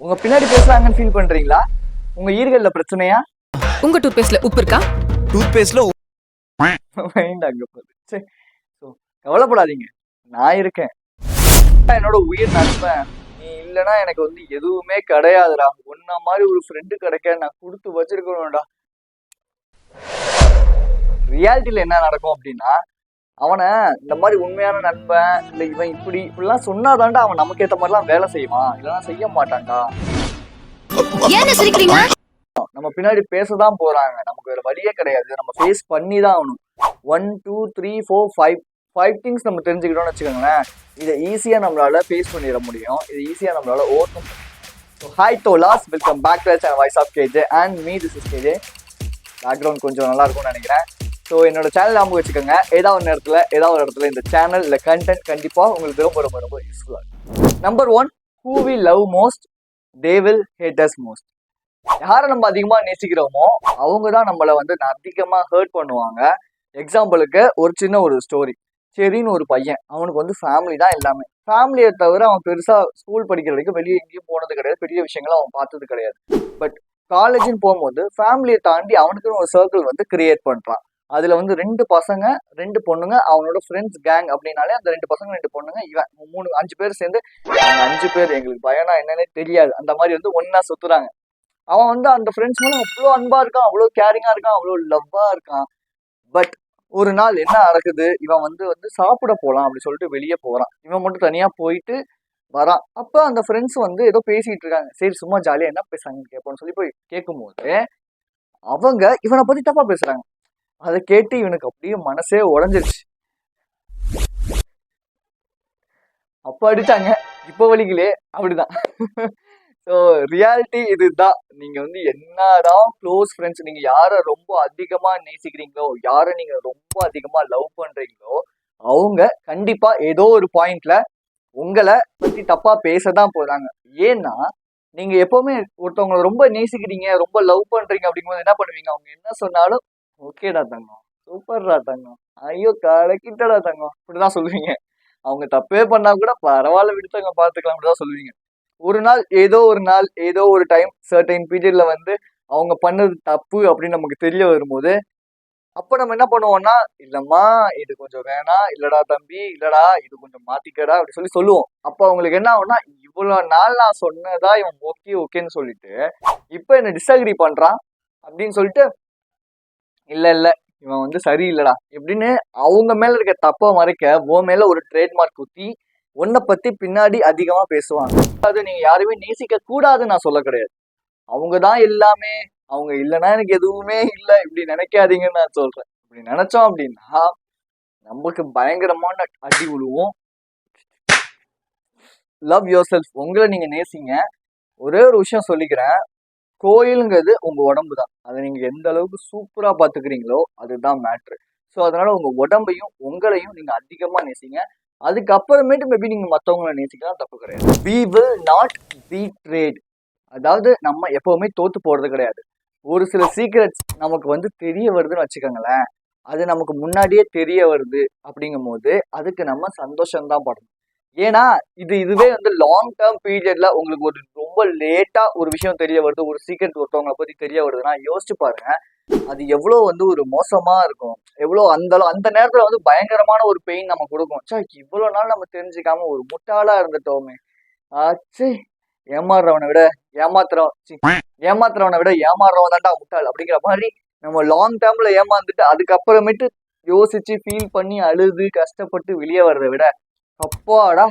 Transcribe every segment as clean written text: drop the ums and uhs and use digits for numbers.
உங்க பின்னாடி பேசுறாங்கன்னு ஃபீல் பண்றீங்களா? உங்க ஈர்கள்ல பிரச்சனையா? உங்க டூத்பேஸ்ட்ல உப்பு இருக்கா? டூத்பேஸ்ட்ல மைண்ட் அங்க போகுது. சே, ஸோ கவலைப்படாதீங்க, நான் இருக்கேன். என்னோட உயிர் நண்பன் நீ இல்லைன்னா எனக்கு வந்து எதுவுமே கிடையாதுடா. உன்ன மாதிரி ஒரு ஃப்ரெண்டு கிடைக்க நான் கொடுத்து வச்சிருக்கணும்டா. ரியாலிட்டியில என்ன நடக்கும் அப்படின்னா, அவனை இந்த மாதிரி உண்மையான நண்பன் இல்லை இவன் இப்படிலாம் சொன்னாதான்டா அவன் நமக்கு ஏற்ற மாதிரிலாம் வேலை செய்வான், இல்லைன்னா செய்ய மாட்டான்டா. ஏன் சிரிக்கிறீங்க? நம்ம பின்னாடி பேசதான் போறாங்க, நமக்கு வேற வழியே கிடையாது, நம்ம ஃபேஸ் பண்ணி தான் ஆகணும். 1 2 3 4 5 திங்ஸ் நம்ம தெரிஞ்சுக்கிட்டோம்னு வச்சுக்கோங்களேன், இதை ஈஸியாக நம்மளால ஃபேஸ் பண்ணிட முடியும், இது ஈஸியாக நம்மளால ஓவர் கம். ஸோ ஹாய் தோலாஸ், welcome back to channel voice of KJ and me this is KJ. Background கொஞ்சம் நல்லா இருக்கும்னு நினைக்கிறேன். ஸோ என்னோட சேனல் ஞாபகம் வச்சுக்கோங்க, ஏதாவது ஒரு இடத்துல இந்த சேனல் இல்லை கண்டென்ட் கண்டிப்பாக உங்களுக்கு ரொம்ப ரொம்ப ரொம்ப யூஸ்ஃபுல்லாக இருக்கும். Number 1, who we love most they will hate us most. யாரை நம்ம அதிகமாக நேசிக்கிறோமோ அவங்க தான் நம்மளை வந்து அதிகமாக ஹர்ட் பண்ணுவாங்க. எக்ஸாம்பிளுக்கு ஒரு சின்ன ஒரு ஸ்டோரி. சரின்னு ஒரு பையன், அவனுக்கு வந்து ஃபேமிலி தான் எல்லாமே. ஃபேமிலியை தவிர அவன் பெருசாக ஸ்கூல் படிக்கிற வரைக்கும் வெளியே எங்கேயும் போனது கிடையாது, பெரிய விஷயங்களும் அவன் பார்த்தது கிடையாது. பட் காலேஜ்னு போகும்போது ஃபேமிலியை தாண்டி அவனுக்குன்னு ஒரு சர்க்கிள் வந்து கிரியேட் பண்ணுறான். அதில் வந்து 2 பசங்க 2 பொண்ணுங்க, அவனோட ஃப்ரெண்ட்ஸ் கேங் அப்படின்னாலே அந்த 2 பசங்க 2 பொண்ணுங்க, இவன் 5 பேர் சேர்ந்து 5 பேர் எங்களுக்கு பயனா என்னன்னே தெரியாது அந்த மாதிரி வந்து ஒன்னா சுத்துறாங்க. அவன் வந்து அந்த ஃப்ரெண்ட்ஸ் மேலே அவ்வளோ அன்பா இருக்கான், அவ்வளோ கேரிங்கா இருக்கான், அவ்வளோ லவ்வா இருக்கான். பட் ஒரு நாள் என்ன நடக்குது, இவன் வந்து சாப்பிட போகலாம் அப்படி சொல்லிட்டு வெளியே போகிறான். இவன் மட்டும் தனியாக போயிட்டு வரான். அப்போ அந்த ஃப்ரெண்ட்ஸ் வந்து ஏதோ பேசிட்டு இருக்காங்க. சரி சும்மா ஜாலியாக என்ன பேசுறாங்கன்னு கேட்போம்னு சொல்லி போய் கேட்கும்போது அவங்க இவனை பற்றி தப்பா பேசுறாங்க. அதை கேட்டு இவனுக்கு அப்படியே மனசே உடஞ்சிருச்சு. அப்போ அடிச்சாங்க, இப்போ வலிக்கலே, அப்படிதான். ஸோ ரியாலிட்டி இதுதான். நீங்க வந்து என்னதான் க்ளோஸ் ஃப்ரெண்ட்ஸ், நீங்க யாரை ரொம்ப அதிகமா நேசிக்கிறீங்களோ, யாரை நீங்க ரொம்ப அதிகமா லவ் பண்றீங்களோ, அவங்க கண்டிப்பா ஏதோ ஒரு பாயிண்ட்ல உங்களை பத்தி தப்பா பேசதான் போறாங்க. ஏன்னா நீங்க எப்பவுமே ஒருத்தவங்களை ரொம்ப நேசிக்கிறீங்க, ரொம்ப லவ் பண்றீங்க அப்படிங்கும்போது என்ன பண்ணுவீங்க, அவங்க என்ன சொன்னாலும் ஓகேடா தங்கம், சூப்பர்டா தங்கம், ஐயோ கலக்கிட்டடா தங்கம், இப்படிதான் சொல்லுவீங்க. அவங்க தப்பே பண்ணா கூட பரவாயில்ல விடுத்தவங்க பாத்துக்கலாம், அப்படிதான் சொல்லுவீங்க. ஒரு நாள் ஏதோ ஒரு டைம் சர்டைன் பீரியட்ல வந்து அவங்க பண்ணது தப்பு அப்படின்னு நமக்கு தெரிய வரும்போது அப்ப நம்ம என்ன பண்ணுவோம்னா, இல்லம்மா இது கொஞ்சம் வேணாம், இல்லடா தம்பி, இல்லடா இது கொஞ்சம் மாத்திக்கடா அப்படி சொல்லுவோம். அப்ப அவங்களுக்கு என்ன ஆகும்னா, இவ்வளவு நாள் நான் சொன்னதா இவன் ஓகேன்னு சொல்லிட்டு இப்ப என்ன டிஸ்அக்ரி பண்றான் அப்படின்னு சொல்லிட்டு, இல்ல இவன் வந்து சரியில்லடா எப்படின்னு அவங்க மேல இருக்க தப்ப மறைக்க உன் மேல ஒரு ட்ரேட்மார்க் குத்தி உன்னை பத்தி பின்னாடி அதிகமா பேசுவாங்க. அது நீங்க யாருமே நேசிக்க கூடாதுன்னு நான் சொல்ல கிடையாது. அவங்கதான் எல்லாமே, அவங்க இல்லைன்னா எனக்கு எதுவுமே இல்லை இப்படி நினைக்காதீங்கன்னு நான் சொல்றேன். இப்படி நினைச்சோம் அப்படின்னா நமக்கு பயங்கரமான அடி விழுவோம். லவ் யுவர் செல்ஃப், உங்களை நீங்க நேசிங்க. ஒரே ஒரு விஷயம் சொல்லிக்கிறேன், கோயிலுங்கிறது உங்க உடம்பு தான். அதை நீங்க எந்த அளவுக்கு சூப்பரா பாத்துக்கிறீங்களோ அதுதான் மேட்ரு. ஸோ அதனால உங்க உடம்பையும் உங்களையும் நீங்க அதிகமா நேசிங்க. அதுக்கப்புறமேட்டு மேபி நீங்க மற்றவங்களை நேசிக்கலாம், தப்பு கிடையாது. we will not betray. அதாவது நம்ம எப்பவுமே தோத்து போறது கிடையாது. ஒரு சில சீக்ரெட்ஸ் நமக்கு வந்து தெரிய வருதுன்னு வச்சுக்கோங்களேன், அது நமக்கு முன்னாடியே தெரிய வருது அப்படிங்கும் போது அதுக்கு நம்ம சந்தோஷம்தான் படணும். ஏன்னா இதுவே வந்து லாங் டேர்ம் பீரியட்ல உங்களுக்கு ஒரு ரொம்ப லேட்டா ஒரு விஷயம் தெரிய வருது, ஒரு சீக்ரெட் ஒருத்தவங்களை பத்தி தெரிய வருதுன்னா யோசிச்சு பாருங்க, அது எவ்வளோ வந்து ஒரு மோசமா இருக்கும். எவ்வளோ அந்த நேரத்துல வந்து பயங்கரமான ஒரு பெயின் நம்ம கொடுக்கும். இவ்வளவு நாள் நம்ம தெரிஞ்சுக்காம ஒரு முட்டாளா இருந்துட்டோமே, ஆச்சு ஏமாறுறவனை விட ஏமாத்துறவனை விட ஏமாறுறவன் தான்டா முட்டாள் அப்படிங்கிற மாதிரி நம்ம லாங் டேர்ம்ல ஏமாந்துட்டு அதுக்கப்புறமேட்டு யோசிச்சு ஃபீல் பண்ணி அழுது கஷ்டப்பட்டு வெளியே வர்றதை விட, அப்பாடா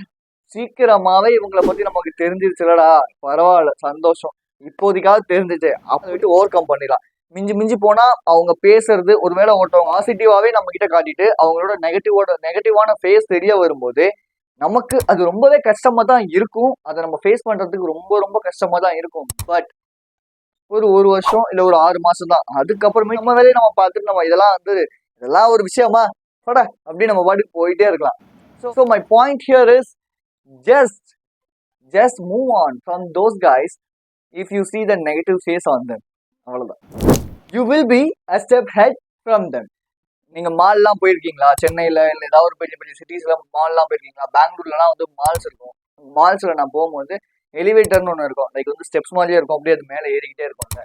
சீக்கிரமாவே இவங்களை பத்தி நமக்கு தெரிஞ்சிருச்சுலடா, பரவாயில்ல சந்தோஷம், இப்போதைக்காவது தெரிஞ்சிச்சு, அப்ப விட்டு ஓவர் கம் பண்ணிடலாம். மிஞ்சி போனா அவங்க பேசுறது ஒருவேளை ஒருத்தவங்க பாசிட்டிவாவே நம்ம கிட்ட காட்டிட்டு அவங்களோட நெகட்டிவான ஃபேஸ் தெரிய வரும்போது நமக்கு அது ரொம்பவே கஷ்டமா தான் இருக்கும். அதை நம்ம ஃபேஸ் பண்றதுக்கு ரொம்ப ரொம்ப கஷ்டமா தான் இருக்கும். பட் ஒரு வருஷம் இல்ல ஒரு 6 மாசம் தான், அதுக்கப்புறமே நம்ம வேலையை நம்ம பார்த்துட்டு நம்ம இதெல்லாம் ஒரு விஷயமா பட அப்படி நம்ம பாட்டுக்கு போயிட்டே இருக்கலாம். So my point here is just move on from those guys if you see the negative face on them. அவ்வளவுதான். You will be a step head from them. நீங்க மால்லாம் போயிருக்கீங்களா? சென்னையில இல்லை ஏதாவது ஒரு பெரிய பெரிய சிட்டிஸ்ல மால்லாம் போயிருக்கீங்களா? பெங்களூர்லாம் வந்து மால்ஸ் இருக்கும். மால்ஸ்ல நான் போகும்போது எலிவேட்டர்னு ஒன்று இருக்கும், லைக் வந்து ஸ்டெப்ஸ் மாதிரியே இருக்கும், அப்படியே அது மேலே ஏறிக்கிட்டே இருக்கும்ல.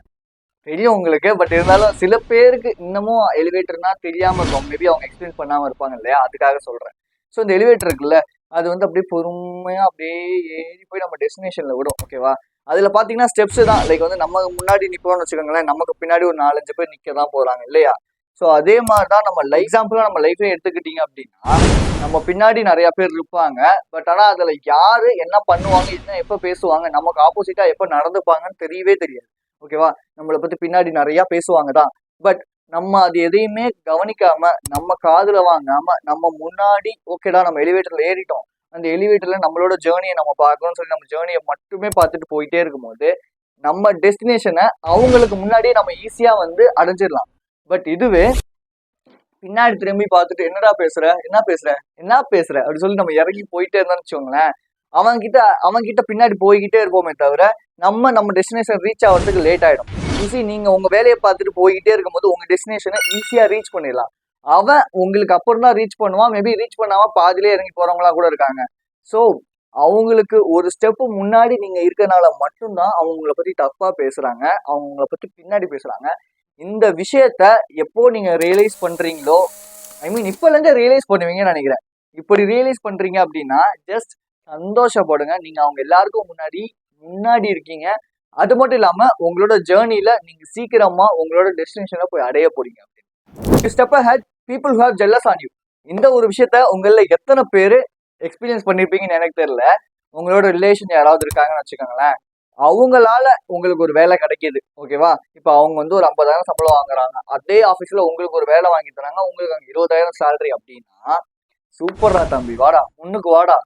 தெரியும் உங்களுக்கு, பட் இருந்தாலும் சில பேருக்கு இன்னமும் எலிவேட்டர்னா தெரியாம இருக்கும், மேபி அவங்க எக்ஸ்பீரியன்ஸ் பண்ணாம இருப்பாங்க இல்லையா, அதுக்காக சொல்றேன். ஸோ இந்த எலிவேட்டர் இருக்குல்ல, அது வந்து அப்படியே பொறுமையா அப்படியே ஏறி போய் நம்ம டெஸ்டினேஷன்ல விடும், ஓகேவா. அதுல பாத்தீங்கன்னா ஸ்டெப்ஸ் தான், லைக் வந்து நம்ம முன்னாடி நிப்போம்னு வச்சுக்கோங்களேன், நமக்கு பின்னாடி ஒரு 4-5 பேர் நிக்க தான் போறாங்க இல்லையா. ஸோ அதே மாதிரிதான் நம்ம எக்ஸாம்பிளா நம்ம லைஃப்ல எடுத்துக்கிட்டீங்க அப்படின்னா, நம்ம பின்னாடி நிறைய பேர் இருப்பாங்க, பட் ஆனா அதுல யாரு என்ன பண்ணுவாங்க, என்ன எப்ப பேசுவாங்க, நமக்கு ஆப்போசிட்டா எப்ப நடந்துப்பாங்கன்னு தெரியவே தெரியாது, ஓகேவா. நம்மளை பத்தி பின்னாடி நிறைய பேசுவாங்க தான், பட் நம்ம அது எதையுமே கவனிக்காம, நம்ம காதுல வாங்காம, நம்ம முன்னாடி ஓகேடா நம்ம எலிவேட்டர்ல ஏறிட்டோம், அந்த எலிவேட்டர்ல நம்மளோட ஜேர்னியை நம்ம பார்க்கணும்னு சொல்லி நம்ம ஜேர்னியை மட்டுமே பார்த்துட்டு போயிட்டே இருக்கும்போது நம்ம டெஸ்டினேஷனை அவங்களுக்கு முன்னாடியே நம்ம ஈஸியா வந்து அடைஞ்சிடலாம். பட் இதுவே பின்னாடி திரும்பி பார்த்துட்டு என்னடா பேசுற, என்ன பேசுற, என்ன பேசுற அப்படி சொல்லி நம்ம இறங்கி போயிட்டே இருந்தோம்னு வச்சுக்கோங்களேன், அவன்கிட்ட பின்னாடி போய்கிட்டே இருப்போமே தவிர நம்ம டெஸ்டினேஷன் ரீச் ஆகிறதுக்கு லேட் ஆயிடும். ஈஸி நீங்க உங்க வேலையை பார்த்துட்டு போய்கிட்டே இருக்கும்போது உங்க டெஸ்டினேஷனை ஈஸியா ரீச் பண்ணிடலாம். அவன் உங்களுக்கு அப்புறம் தான் ரீச் பண்ணுவான், மேபி ரீச் பண்ணாம பாதிலே இறங்கி போறவங்களா கூட இருக்காங்க. ஸோ அவங்களுக்கு ஒரு ஸ்டெப்பு முன்னாடி நீங்க இருக்கனால மட்டும்தான் அவங்கள பத்தி தப்பா பேசுறாங்க, அவங்கள பத்தி பின்னாடி பேசுறாங்க. இந்த விஷயத்த எப்போ நீங்க ரியலைஸ் பண்றீங்களோ, ஐ மீன் இப்பல இருந்தே ரியலைஸ் பண்ணுவீங்கன்னு நினைக்கிறேன். இப்படி ரியலைஸ் பண்றீங்க அப்படின்னா ஜஸ்ட் சந்தோஷப்படுங்க, நீங்க அவங்க எல்லாருக்கும் முன்னாடி இருக்கீங்க. அது மட்டும் இல்லாம உங்களோட ஜேர்னில நீங்க சீக்கிரமா உங்களோட டெஸ்டினேஷன்ல போய் அடைய போறீங்க. Step ahead people who have jealous on you. இந்த ஒரு விஷயத்த உங்கள எத்தனை பேர் எக்ஸ்பீரியன்ஸ் பண்ணிருப்பீங்கன்னு எனக்கு தெரியல. உங்களோட ரிலேஷன் யாராவது இருக்காங்கன்னு வச்சுக்கோங்களேன், அவங்களால உங்களுக்கு ஒரு வேலை கிடைக்கிது, ஓகேவா. இப்போ அவங்க வந்து ஒரு 50,000 சம்பளம் வாங்குறாங்க, அதே ஆஃபீஸ்ல உங்களுக்கு ஒரு வேலை வாங்கி தராங்க, உங்களுக்கு அங்கே 20,000 சேலரி அப்படின்னா, சூப்பர்டா தம்பி, வாடா முன்னுக்கு வாடா,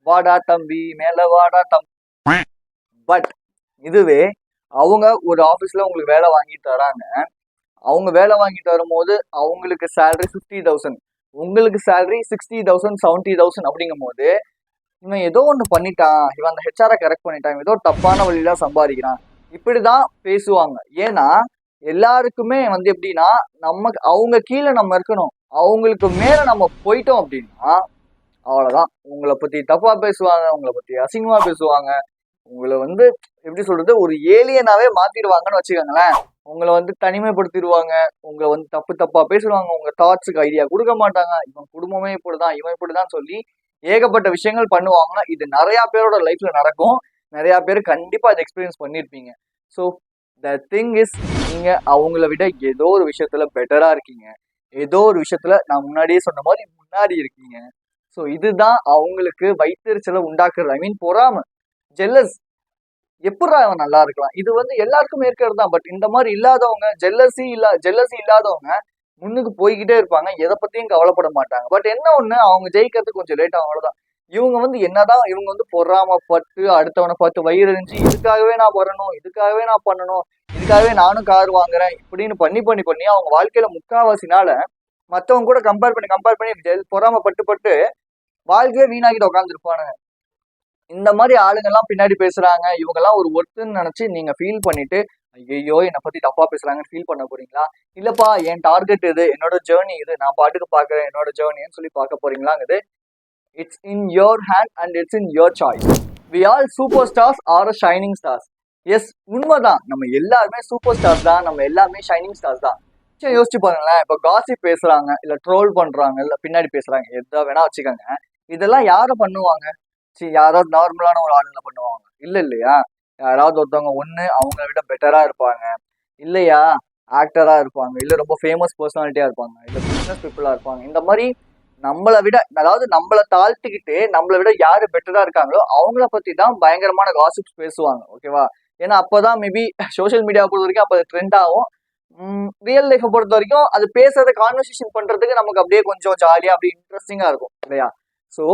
வாடா தம்பி மேல வாடா தம்பி. பட் இதுவே அவங்க ஒரு ஆஃபீஸ்ல உங்களுக்கு வேலை வாங்கி தராங்க, அவங்க வேலை வாங்கி தரும்போது அவங்களுக்கு சேலரி 50,000, உங்களுக்கு சேலரி 60,000 70,000 அப்படிங்கும் போது இவன் ஏதோ ஒன்று பண்ணிட்டான், இவன் அந்த ஹெச்ஆரை கரெக்ட் பண்ணிட்டான், ஏதோ தப்பான வழியில சம்பாதிக்கிறான், இப்படிதான் பேசுவாங்க. ஏன்னா எல்லாருக்குமே வந்து எப்படின்னா நமக்கு அவங்க கீழே நம்ம இருக்கணும், அவங்களுக்கு மேல நம்ம போயிட்டோம் அப்படின்னா அவ்வளவுதான், உங்களை பத்தி தப்பா பேசுவாங்க, உங்களை பத்தி அசிங்கமா பேசுவாங்க, உங்களை வந்து எப்படி சொல்றது ஒரு ஏலியனாவே மாத்திடுவாங்கன்னு வச்சுக்கோங்களேன். உங்களை வந்து தனிமைப்படுத்திடுவாங்க, உங்களை வந்து தப்பா பேசுவாங்க, உங்க தாட்ஸுக்கு ஐடியா கொடுக்க மாட்டாங்க, இவன் குடும்பமே இப்படிதான், இவன் இப்படிதான் சொல்லி ஏகப்பட்ட விஷயங்கள் பண்ணுவாங்க. இது நிறைய பேரோட லைஃப்ல நடக்கும், நிறைய பேர் கண்டிப்பா அதை எக்ஸ்பீரியன்ஸ் பண்ணிருப்பீங்க. ஸோ த திங் இஸ், நீங்க அவங்கள விட ஏதோ ஒரு விஷயத்துல பெட்டரா இருக்கீங்க, ஏதோ ஒரு விஷயத்துல நான் முன்னாடியே சொன்ன மாதிரி முன்னாடி இருக்கீங்க. ஸோ இதுதான் அவங்களுக்கு வைத்தறிச்சலை உண்டாக்குறது, ஐ மீன் பொறாம, ஜெல்லஸ். எப்படா அவன் நல்லா இருக்கலாம், இது வந்து எல்லாருக்குமே இருக்கிறது தான். பட் இந்த மாதிரி இல்லாதவங்க, ஜெல்லசி இல்லாதவங்க முன்னுக்கு போய்கிட்டே இருப்பாங்க, எதை பத்தியும் கவலைப்பட மாட்டாங்க. பட் என்ன ஒண்ணு, அவங்க ஜெயிக்கிறதுக்கு கொஞ்சம் லேட் ஆகும், அவ்வளவுதான். இவங்க வந்து என்னதான் இவங்க வந்து பொறாமப்பட்டு அடுத்தவனை பார்த்து வயிறு எரிஞ்சு இதுக்காகவே நான் வரணும், இதுக்காகவே நான் பண்ணணும், இதுக்காகவே நானும் கார் வாங்குறேன் இப்படின்னு பண்ணி அவங்க வாழ்க்கையில முக்காவாசி நாள மற்றவங்க கூட கம்பேர் பண்ணி பொறாமப்பட்டு வாழ்க்கையே வீணாக்கிட்டு உட்காந்துருப்பானுங்க. இந்த மாதிரி ஆளுங்க எல்லாம் பின்னாடி பேசுறாங்க, இவங்க எல்லாம் ஒரு ஒர்த்துன்னு நினைச்சு நீங்க ஃபீல் பண்ணிட்டு ஐயோ என்னை பத்தி தப்பா பேசுறாங்கன்னு ஃபீல் பண்ண போறீங்களா, இல்லப்பா என் டார்கெட் இது, என்னோட ஜேர்னி இது, நான் பாட்டுக்கு பாக்குறேன் என்னோட ஜேர்னின்னு சொல்லி பார்க்க போறீங்களாங்குது. It's in your hand and it's in your choice. We all super stars are shining stars. Yes, உண்மைதான், நம்ம எல்லாருமே சூப்பர் ஸ்டார்ஸ் தான், நம்ம எல்லாமே ஷைனிங் ஸ்டார்ஸ் தான். சரி யோசிச்சு பாருங்களேன், இப்போ காசிப் பேசுறாங்க, இல்ல ட்ரோல் பண்றாங்க, இல்ல பின்னாடி பேசுறாங்க, எதா வேணா வச்சுக்கோங்க, இதெல்லாம் யாரை பண்ணுவாங்க? சரி, யாராவது நார்மலான ஒரு ஆளுங்களை பண்ணுவாங்க இல்லையா. யாராவது ஒருத்தவங்க ஒண்ணு அவங்கள விட பெட்டரா இருப்பாங்க, இல்லையா ஆக்டரா இருப்பாங்க, இல்ல ரொம்ப ஃபேமஸ் பர்சனாலிட்டியா இருப்பாங்க, இல்ல பிசினஸ் பீப்புளா இருப்பாங்க. இந்த மாதிரி நம்மளை விட, அதாவது நம்மளை தாழ்த்திக்கிட்டு நம்மளை விட யாரு பெட்டரா இருக்காங்களோ அவங்கள பத்தி தான் பயங்கரமான காசிப்ஸ் பேசுவாங்க, ஓகேவா. ஏன்னா அப்பதான் மேபி சோஷியல் மீடியா பொறுத்த வரைக்கும் அப்போ ட்ரெண்ட் ஆகும், ரியல் லைஃப்பை பொறுத்த வரைக்கும் அது பேசுறத கான்வர்சேஷன் பண்றதுக்கு நமக்கு அப்படியே கொஞ்சம் ஜாலியா அப்படி இன்ட்ரெஸ்டிங்கா இருக்கும் இல்லையா. ஸோ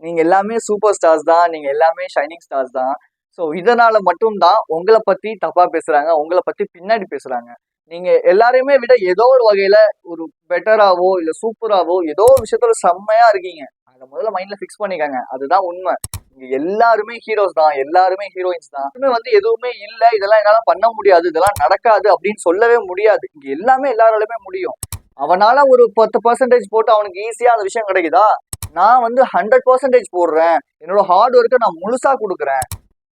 நீங்க எல்லாமே சூப்பர் ஸ்டார்ஸ் தான், நீங்க எல்லாமே ஷைனிங் ஸ்டார்ஸ் தான். ஸோ இதனால மட்டும்தான் உங்களை பத்தி தப்பா பேசுறாங்க, உங்களை பத்தி பின்னாடி பேசுறாங்க. நீங்க எல்லாரையுமே விட ஏதோ ஒரு வகையில ஒரு பெட்டராவோ இல்ல சூப்பராவோ ஏதோ ஒரு விஷயத்துல செம்மையா இருக்கீங்க, அதை முதல்ல மைண்ட்ல ஃபிக்ஸ் பண்ணிக்கங்க. அதுதான் உண்மை. இங்க எல்லாருமே ஹீரோஸ் தான், எல்லாருமே ஹீரோயின்ஸ் தான். வந்து எதுவுமே இல்ல, இதெல்லாம் என்னால பண்ண முடியாது, இதெல்லாம் நடக்காது அப்படின்னு சொல்லவே முடியாது. இங்க எல்லாமே எல்லாராலுமே முடியும். அவனால ஒரு 10% போட்டு அவனுக்கு ஈஸியா அந்த விஷயம் கிடைக்குதா, நான் வந்து 100% போடுறேன், என்னோட ஹார்ட் ஒர்க்கை நான் முழுசா கொடுக்குறேன்,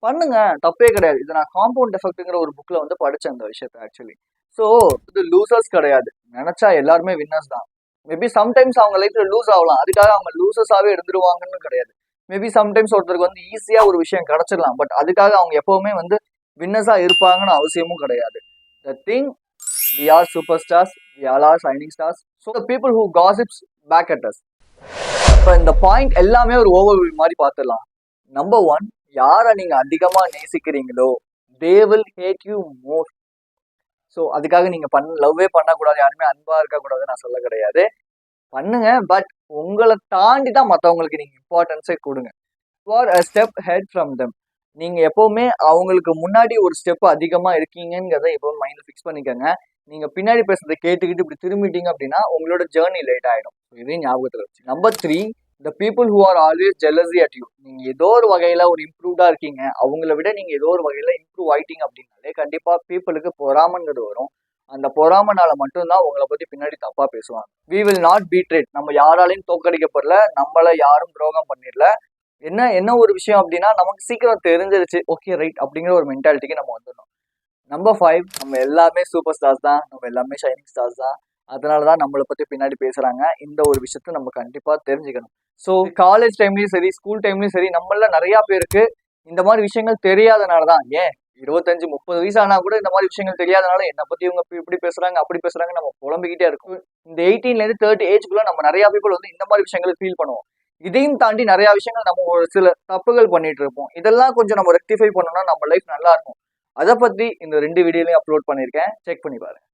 பண்ணுங்க, தப்பே கிடையாது. இது நான் காம்பவுண்ட் எஃபெக்ட்ங்கிற ஒரு புக்ல வந்து படிச்சேன் இந்த விஷயத்த ஆக்சுவலி. ஸோ இது லூசர்ஸ் கிடையாது. நினைச்சா எல்லாருமே வின்னர்ஸ் தான். மேபி சம்டைம்ஸ் அவங்க லைஃப்ல லூஸ் ஆகலாம். அதுக்காக அவங்க லூசர்ஸாவே இருந்துருவாங்கன்னு கிடையாது. மேபி சம்டைம்ஸ் ஒருத்தருக்கு வந்து ஈஸியா ஒரு விஷயம் கிடைச்சிடலாம். பட் அதுக்காக அவங்க எப்பவுமே வந்து வின்னர்ஸா இருப்பாங்கன்னு அவசியமும் கிடையாது. The thing we are superstars, we all are shining stars. So the people who gossips back at us. இப்போ இந்த பாயிண்ட் எல்லாமே ஒரு ஓவர்வியூ மாதிரி பார்த்துடலாம். நம்பர் 1, யாரை நீங்க அதிகமா நேசிக்கிறீங்களோ they will hate you more. So அதுக்காக நீங்க லவ்வே பண்ணக்கூடாது, யாருமே அன்பா இருக்கக்கூடாது நான் சொல்ல கிடையாது. பண்ணுங்க, பட் உங்களை தாண்டி தான் மற்றவங்களுக்கு நீங்க இம்பார்ட்டன்ஸே கொடுங்க. For a step head from them. நீங்க எப்பவுமே அவங்களுக்கு முன்னாடி ஒரு ஸ்டெப் அதிகமா இருக்கீங்கிறத எப்பவும் மைண்ட்ல ஃபிக்ஸ் பண்ணிக்கோங்க. நீங்க பின்னாடி பேசுறதை கேட்டுக்கிட்டு இப்படி திரும்பிட்டீங்க அப்படின்னா உங்களோட ஜேர்னி லேட் ஆயிடும். இதையும் ஞாபகத்துல வச்சு. Number 3, the people who are always jealousy at you. நீங்க ஏதோ ஒரு வகையில ஒரு இம்ப்ரூவ்டா இருக்கீங்க, அவங்கள விட நீங்க ஏதோ ஒரு வகையில இம்ப்ரூவ் ஆயிட்டீங்க அப்படின்னாலே கண்டிப்பா பீப்புளுக்கு பொறாமங்கிறது வரும். அந்த பொறாமனால மட்டும்தான் உங்களை பத்தி பின்னாடி தப்பா பேசுவாங்க. We will not betrayed. நம்ம யாராலையும் தோக்கடிக்கப்படல, நம்மள யாரும் துரோகம் பண்ணிடல. என்ன ஒரு விஷயம் அப்படின்னா நமக்கு சீக்கிரம் தெரிஞ்சிருச்சு, ஓகே ரைட் அப்படிங்கிற ஒரு மென்டாலிட்டிக்கு நம்ம வந்துடணும். நம்பர் 5, நம்ம எல்லாமே சூப்பர் ஸ்டார்ஸ் தான், நம்ம எல்லாமே ஷைனிங் ஸ்டார்ஸ் தான். அதனாலதான் நம்மளை பத்தி பின்னாடி பேசுறாங்க. இந்த ஒரு விஷயத்த நம்ம கண்டிப்பா தெரிஞ்சுக்கணும். ஸோ காலேஜ் டைம்லயும் சரி, ஸ்கூல் டைம்லயும் சரி, நம்மள நிறைய பேருக்கு இந்த மாதிரி விஷயங்கள் தெரியாதனாலதான், ஏன் 25-30 வயசு ஆனா கூட இந்த மாதிரி விஷயங்கள் தெரியாதனால என்னை பத்தி இவங்க இப்படி பேசுறாங்க அப்படி பேசுறாங்க நம்ம புலம்பிக்கிட்டே இருக்கும். இந்த 18ல இருந்து 30 ஏஜ்க்குள்ள நம்ம நிறைய பீப்புள் வந்து இந்த மாதிரி விஷயங்களை ஃபீல் பண்ணுவோம். இதையும் தாண்டி நிறைய விஷயங்கள் நம்ம ஒரு சில தப்புகள் பண்ணிட்டு இருப்போம். இதெல்லாம் கொஞ்சம் நம்ம ரெக்டிஃபை பண்ணோம்னா நம்ம லைஃப் நல்லா இருக்கும். அதை பத்தி இந்த 2 வீடியோலையும் அப்லோட் பண்ணியிருக்கேன், செக் பண்ணி பாருங்க.